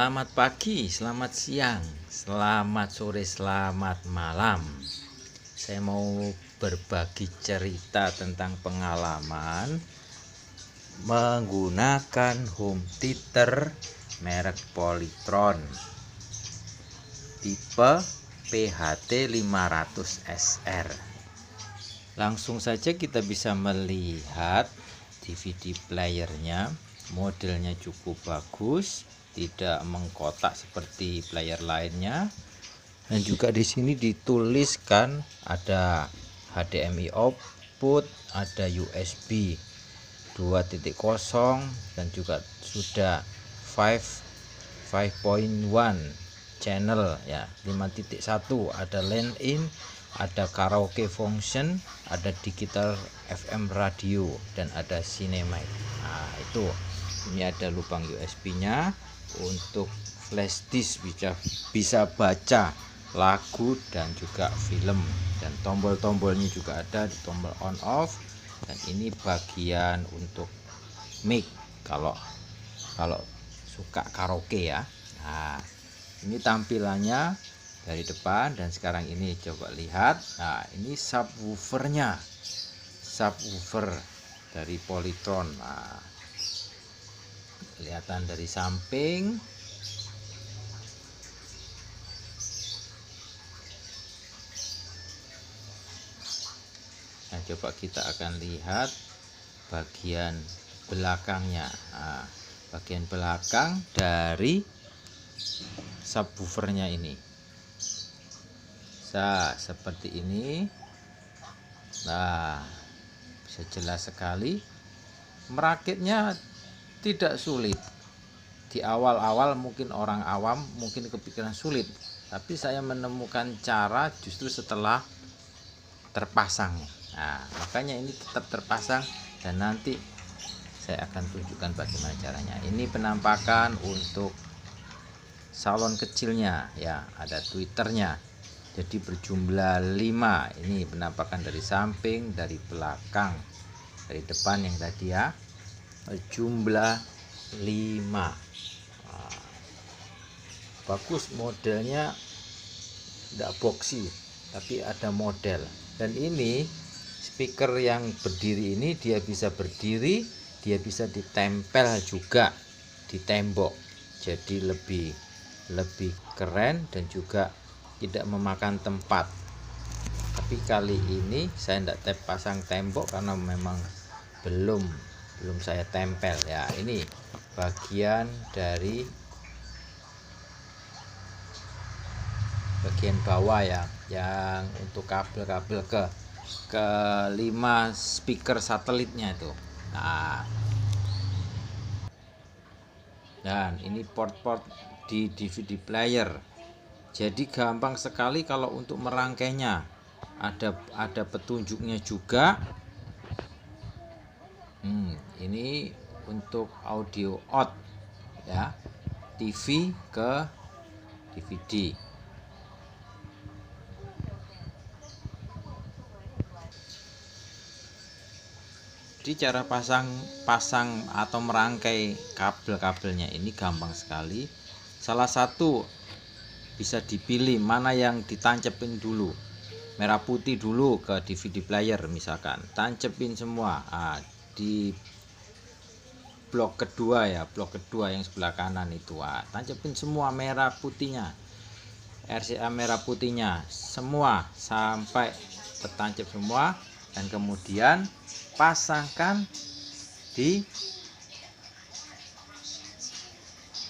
Selamat pagi, selamat siang, selamat sore, selamat malam. Saya mau berbagi cerita tentang pengalaman menggunakan home theater merek Polytron tipe PHT 500 SR. Langsung saja kita bisa melihat DVD playernya. Modelnya cukup bagus, tidak mengkotak seperti player lainnya. Dan juga di sini dituliskan ada HDMI output, ada USB 2.0 dan juga sudah 5.1 channel ya, 5.1, ada line in, ada karaoke function, ada digital FM radio, dan ada cinematic. Nah, itu ini ada lubang USB-nya untuk flash disk, bisa baca lagu dan juga film, dan tombol-tombolnya juga ada di tombol on off, dan ini bagian untuk mic kalau suka karaoke ya. Nah, ini tampilannya dari depan, dan sekarang ini coba lihat. Nah, ini subwoofernya, subwoofer dari Polytron. Nah, kelihatan dari samping. Nah, coba kita akan lihat bagian belakangnya. Nah, bagian belakang dari subwoofernya ini. Nah, seperti ini. Nah, bisa jelas sekali. Merakitnya tidak sulit. Di awal-awal mungkin orang awam mungkin kepikiran sulit, tapi saya menemukan cara justru setelah terpasang. Nah, makanya ini tetap terpasang, dan nanti saya akan tunjukkan bagaimana caranya. Ini penampakan untuk salon kecilnya ya, ada twitternya, jadi berjumlah 5. Ini penampakan dari samping, dari belakang, dari depan yang tadi ya, jumlah 5. Nah, bagus modelnya, tidak boxy tapi ada model. Dan ini speaker yang berdiri ini, dia bisa berdiri, dia bisa ditempel juga di tembok, jadi lebih keren dan juga tidak memakan tempat. Tapi kali ini saya tidak pasang tembok karena memang belum saya tempel ya. Ini bagian dari bagian bawah ya, yang untuk kabel-kabel ke 5 speaker satelitnya itu. Nah, dan ini port-port di DVD player, jadi gampang sekali kalau untuk merangkainya. Ada petunjuknya juga. Ini untuk audio out ya, TV ke DVD. Jadi cara pasang atau merangkai kabel-kabelnya ini gampang sekali. Salah satu bisa dipilih mana yang ditancepin dulu. Merah putih dulu ke DVD player misalkan, tancepin semua. Nah, di blok kedua ya, blok kedua yang sebelah kanan itu, tancepin semua merah putihnya, RCA merah putihnya semua sampai tertancap semua, dan kemudian pasangkan di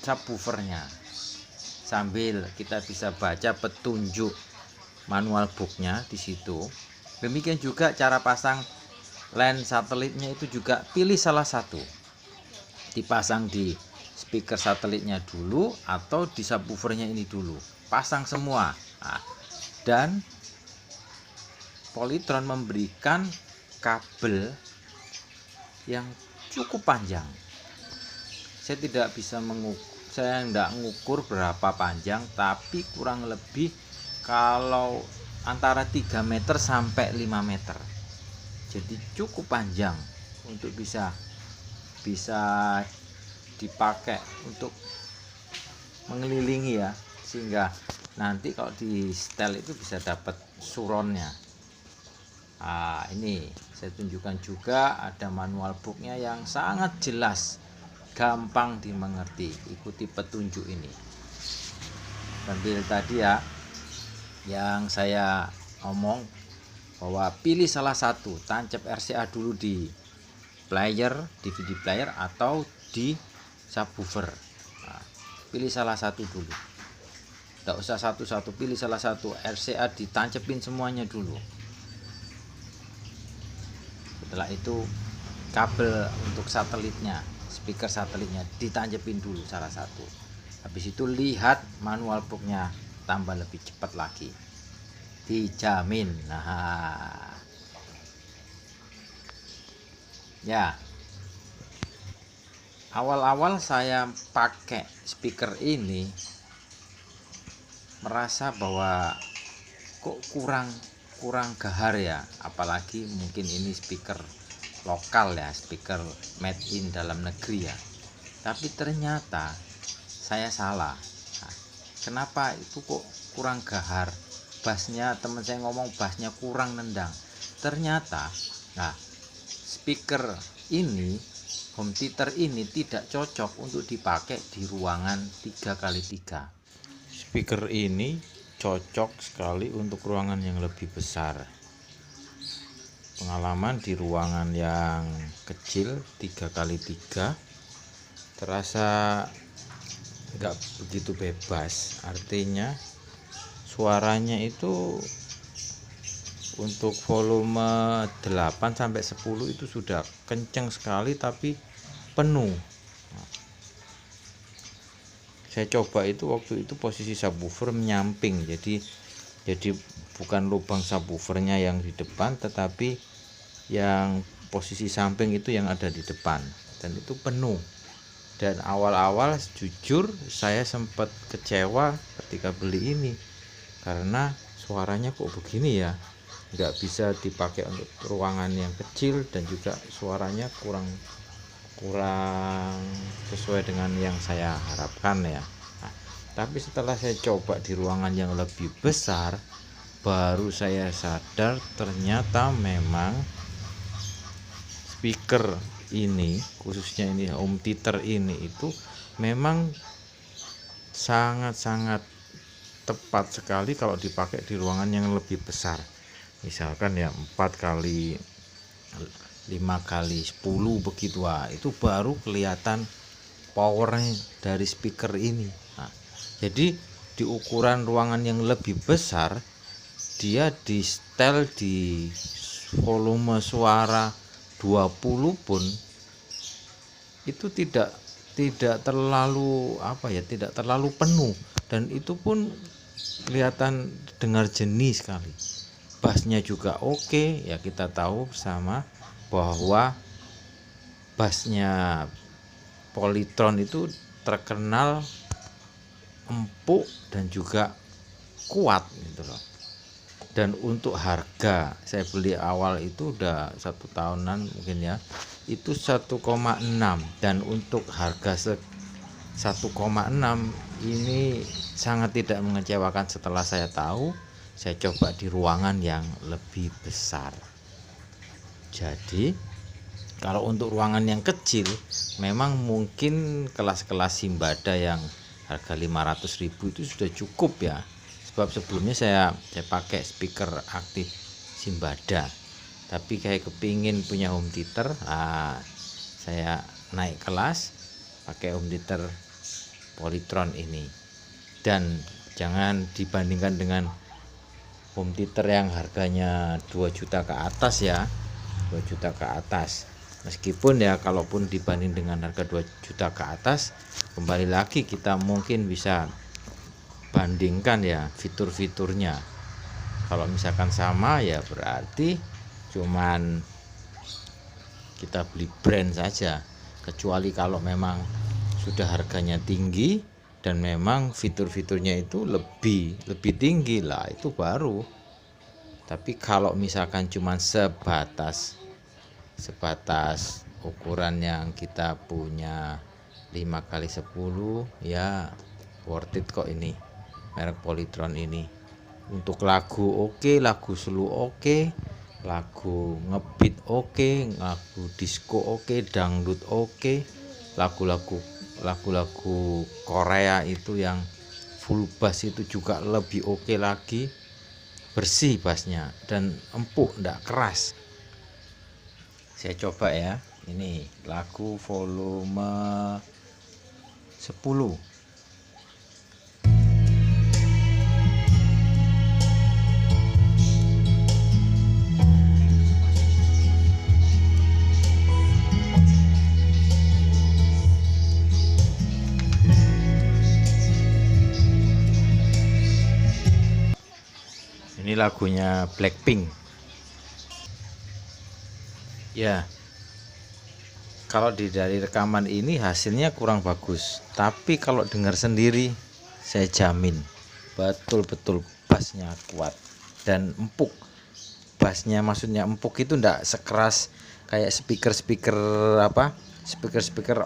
subwoofernya sambil kita bisa baca petunjuk manual booknya di situ. Demikian juga cara pasang line satelitnya itu juga pilih salah satu, dipasang di speaker satelitnya dulu atau di subwoofernya ini dulu, pasang semua. Nah, dan Polytron memberikan kabel yang cukup panjang. Saya tidak bisa saya tidak mengukur berapa panjang, tapi kurang lebih kalau antara 3 meter sampai 5 meter. Jadi cukup panjang untuk bisa dipakai untuk mengelilingi ya, sehingga nanti kalau di setel itu bisa dapat suronnya. Ini saya tunjukkan juga ada manual booknya yang sangat jelas, gampang dimengerti. Ikuti petunjuk ini sambil tadi ya yang saya ngomong bahwa pilih salah satu, tancap RCA dulu di player, DVD player atau di subwoofer. Pilih salah satu dulu, tidak usah satu-satu, pilih salah satu. RCA ditancepin semuanya dulu. Setelah itu kabel untuk satelitnya, speaker satelitnya ditancepin dulu salah satu. Habis itu lihat manual booknya, tambah lebih cepat lagi, dijamin. Nah ya, awal-awal saya pakai speaker ini merasa bahwa kok kurang gahar ya, apalagi mungkin ini speaker lokal ya, speaker made in dalam negeri ya. Tapi ternyata saya salah. Nah, kenapa itu kok kurang gahar? Bassnya, teman saya ngomong bassnya kurang nendang. Ternyata speaker ini, home theater ini tidak cocok untuk dipakai di ruangan 3x3. Speaker ini cocok sekali untuk ruangan yang lebih besar. Pengalaman di ruangan yang kecil 3x3 terasa nggak begitu bebas, artinya suaranya itu untuk volume 8-10 itu sudah kenceng sekali tapi penuh. Saya coba itu waktu itu posisi subwoofer menyamping, jadi bukan lubang subwoofernya yang di depan, tetapi yang posisi samping itu yang ada di depan, dan itu penuh. Dan awal-awal jujur saya sempat kecewa ketika beli ini karena suaranya kok begini ya, nggak bisa dipakai untuk ruangan yang kecil, dan juga suaranya kurang sesuai dengan yang saya harapkan ya. Tapi setelah saya coba di ruangan yang lebih besar, baru saya sadar ternyata memang speaker ini, khususnya ini home theater ini, itu memang sangat-sangat tepat sekali kalau dipakai di ruangan yang lebih besar. Misalkan ya 4x5x10 begitu, itu baru kelihatan powernya dari speaker ini. Jadi di ukuran ruangan yang lebih besar, dia di setel di volume suara 20 pun itu tidak terlalu tidak terlalu penuh, dan itu pun kelihatan dengar jernih sekali. Bassnya juga oke ya, kita tahu bersama bahwa bassnya Polytron itu terkenal empuk dan juga kuat gitu loh. Dan untuk harga, saya beli awal itu udah 1 tahunan mungkin ya, itu 1,6, dan untuk harga 1,6 ini sangat tidak mengecewakan setelah saya tahu. Saya coba di ruangan yang lebih besar. Jadi kalau untuk ruangan yang kecil memang mungkin kelas-kelas Simbada yang harga 500.000 itu sudah cukup ya. Sebab sebelumnya saya pakai speaker aktif Simbada, tapi kayak kepingin punya home theater, saya naik kelas pakai home theater Polytron ini. Dan jangan dibandingkan dengan home theater yang harganya 2 juta ke atas ya, 2 juta ke atas. Meskipun ya kalaupun dibanding dengan harga 2 juta ke atas, kembali lagi kita mungkin bisa bandingkan ya fitur-fiturnya. Kalau misalkan sama ya berarti cuman kita beli brand saja, kecuali kalau memang sudah harganya tinggi dan memang fitur-fiturnya itu lebih tinggi lah, itu baru. Tapi kalau misalkan cuman sebatas ukuran yang kita punya 5x10 ya worth it kok ini, merek Polytron ini. Untuk lagu oke, lagu slow oke, lagu ngebeat oke, lagu disco oke, dangdut oke, lagu-lagu Korea itu yang full bass itu juga lebih oke lagi, bersih bassnya dan empuk, ndak keras. Saya coba ya, ini lagu volume 10. Ini lagunya Blackpink. Ya, kalau dari rekaman ini hasilnya kurang bagus, tapi kalau dengar sendiri saya jamin betul-betul bassnya kuat dan empuk. Bassnya maksudnya empuk itu enggak sekeras kayak speaker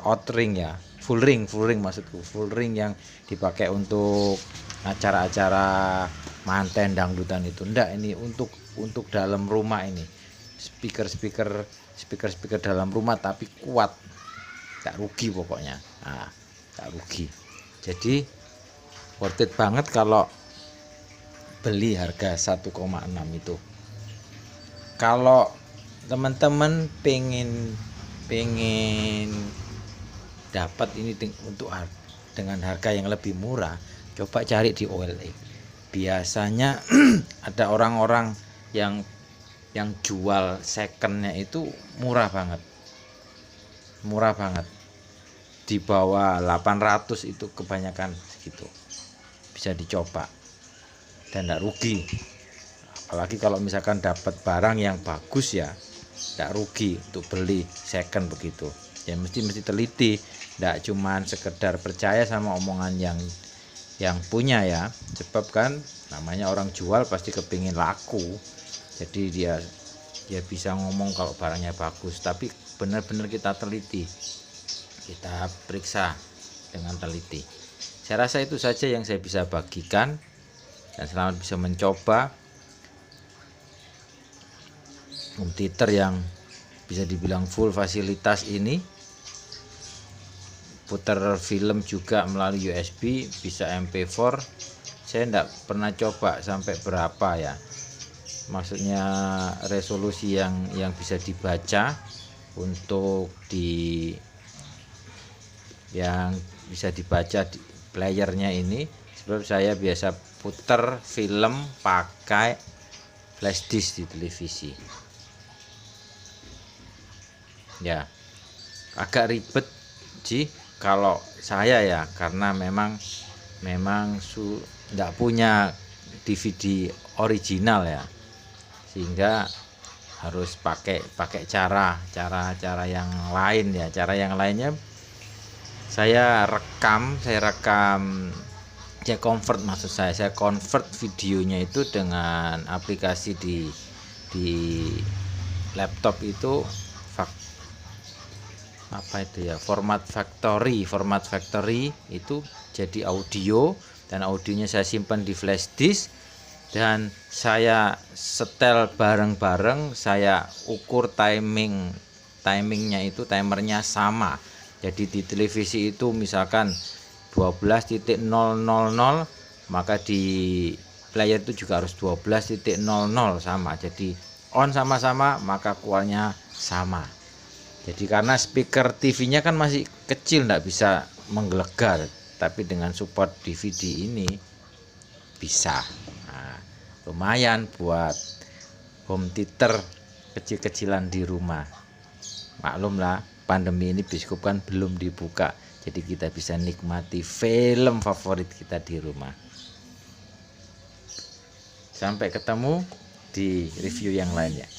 outring ya, full ring maksudku, full ring yang dipakai untuk acara-acara manten dangdutan itu. Enggak, ini untuk dalam rumah ini. Speaker dalam rumah tapi kuat, gak rugi pokoknya. Gak rugi. Jadi worth it banget kalau beli harga 1,6 itu. Kalau teman-teman pengen dapat ini dengan harga yang lebih murah, coba cari di OLX. Biasanya ada orang-orang yang jual secondnya itu murah banget, di bawah 800 itu kebanyakan segitu. Bisa dicoba dan tidak rugi, apalagi kalau misalkan dapat barang yang bagus ya tidak rugi untuk beli second begitu ya. Mesti teliti, tidak cuman sekedar percaya sama omongan yang punya ya, sebab kan namanya orang jual pasti kepingin laku. Jadi dia bisa ngomong kalau barangnya bagus, tapi benar-benar kita teliti, kita periksa dengan teliti. Saya rasa itu saja yang saya bisa bagikan, dan selamat bisa mencoba home theater yang bisa dibilang full fasilitas ini. Putar film juga melalui USB, bisa MP4. Saya enggak pernah coba sampai berapa ya, maksudnya resolusi yang bisa dibaca untuk yang bisa dibaca di playernya ini, sebab saya biasa putar film pakai flash disk di televisi ya. Agak ribet sih kalau saya ya, karena memang enggak punya DVD original ya, sehingga harus pakai cara yang lain ya. Cara yang lainnya saya convert videonya itu dengan aplikasi di laptop itu, Format Factory itu jadi audio, dan audionya saya simpan di flash disk dan saya setel bareng-bareng. Saya ukur timingnya itu, timernya sama. Jadi di televisi itu misalkan 12.000, maka di player itu juga harus 12.00 sama. Jadi on sama-sama, maka kualnya sama. Jadi karena speaker TV-nya kan masih kecil, enggak bisa menggelegar, tapi dengan support DVD ini bisa. Lumayan buat home theater kecil-kecilan di rumah. Maklumlah, pandemi ini bioskop kan belum dibuka, jadi kita bisa nikmati film favorit kita di rumah. Sampai ketemu di review yang lainnya.